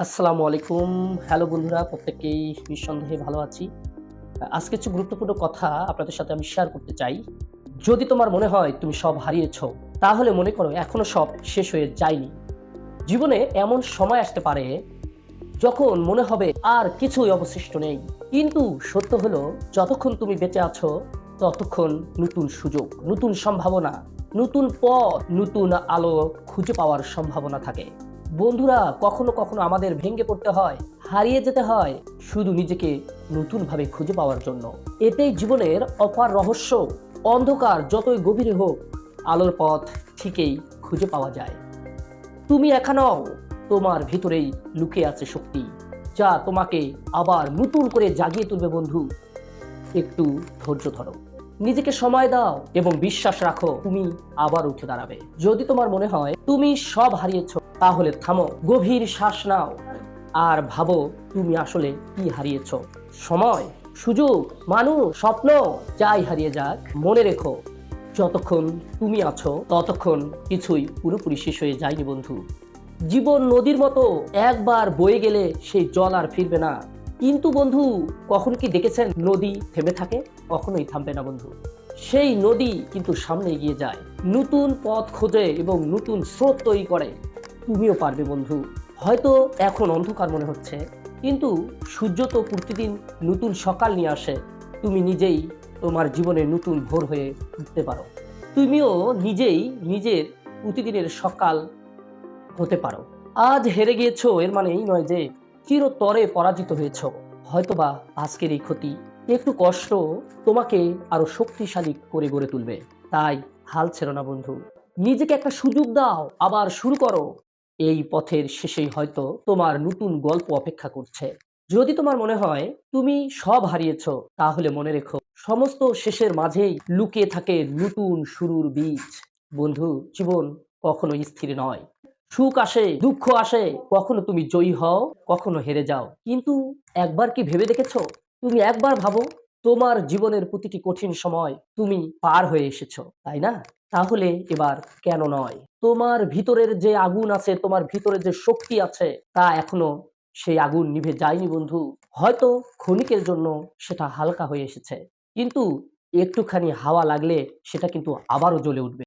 আসসালামু আলাইকুম। হ্যালো বন্ধুরা, প্রত্যেককেই নিঃসন্দেহে ভালো আছি। আজকে কিছু গুরুত্বপূর্ণ কথা আপনাদের সাথে আমি শেয়ার করতে চাই। যদি তোমার মনে হয় তুমি সব হারিয়েছ, তাহলে মনে করো এখনো সব শেষ হয়ে যায়নি। জীবনে এমন সময় আসতে পারে যখন মনে হবে আর কিছুই অবশিষ্ট নেই। কিন্তু সত্য হলো যতক্ষণ তুমি বেঁচে আছো ততক্ষণ নতুন সুযোগ, নতুন সম্ভাবনা, নতুন পথ, নতুন আলো খুঁজে পাওয়ার সম্ভাবনা থাকে। বন্ধুরা, কখনো কখনো আমাদের ভেঙে পড়তে হয়, হারিয়ে যেতে হয় শুধু নিজেকে নতুনভাবে খুঁজে পাওয়ার জন্য। এটাই জীবনের অপার রহস্য। অন্ধকার যতই গভীরে হোক, আলোর পথ ঠিকই খুঁজে পাওয়া যায়। তুমি একা নও, তোমার ভিতরেই লুকিয়ে আছে শক্তি, যা তোমাকে আবার নতুন করে জাগিয়ে তুলবে বন্ধু। একটু ধৈর্য ধরো, নিজেকে সময় দাও এবং বিশ্বাস রাখো তুমি আবার উঠে দাঁড়াবে। যদি তোমার মনে হয় তুমি সব হারিয়েছো, তাহলে থামো, গভীর শ্বাস নাও আর ভাবো তুমি আসলে কি হারিয়েছো। সময়, সুযোগ, মানুষ, স্বপ্ন, যাই হারিয়ে যাক, মনে রেখো যতক্ষণ তুমি আছো ততক্ষণ কিছুই পুরোপুরি শেষ হয়ে যায়নি বন্ধু। জীবন নদীর মতো, একবার বয়ে গেলে সেই জল আর ফিরবে না। কিন্তু বন্ধু, কখন কি দেখেছেন নদী থেমে থাকে? কখনোই থামবে না বন্ধু। সেই নদী কিন্তু সামনে এগিয়ে যায়, নতুন পথ খোঁজে এবং নতুন স্রোত তৈরি করে। তুমিও পারবে বন্ধু। হয়তো এখন অন্ধকার মনে হচ্ছে, কিন্তু সূর্য তো প্রতিদিন নতুন সকাল নিয়ে আসে। তুমি নিজেই তোমার জীবনে নতুন ভোর হয়ে উঠতে পারো। তুমিও নিজেই নিজের প্রতিদিনের সকাল হতে পারো। আজ হেরে গিয়েছো এর মানে এই নয় যে চিরতরে পরাজিত হয়েছো। হয়তোবা আজকের এই ক্ষতি, একটু কষ্ট তোমাকে আরো শক্তিশালী করে গড়ে তুলবে। তাই হাল ছেড়ো না বন্ধু। নিজেকে একটা সুযোগ দাও, আবার শুরু করো। এই পথের শেষেই হয়তো তোমার নতুন গল্প অপেক্ষা করছে। যদি তোমার মনে হয় তুমি সব হারিয়েছো, তাহলে মনে রেখো সমস্ত শেষের মাঝেই লুকিয়ে থাকে নতুন শুরুর বীজ। বন্ধু, জীবন কখনো স্থির নয়। সুখ আসে, দুঃখ আসে, কখনো তুমি জয়ী হও, কখনো হেরে যাও। কিন্তু একবার কি ভেবে দেখেছো? তুমি একবার ভাবো, তোমার জীবনের প্রতিটি কঠিন সময় তুমি পার হয়ে এসেছো, তাই না? তাহলে এবার কেন নয়? তোমার ভিতরের যে আগুন আছে, তোমার ভিতরে যে শক্তি আছে, তা এখনো সেই আগুন নিভে যায়নি বন্ধু। হয়তো ক্ষণিকের জন্য সেটা হালকা হয়ে এসেছে, কিন্তু একটুখানি হাওয়া লাগলে সেটা কিন্তু আবারও জ্বলে উঠবে।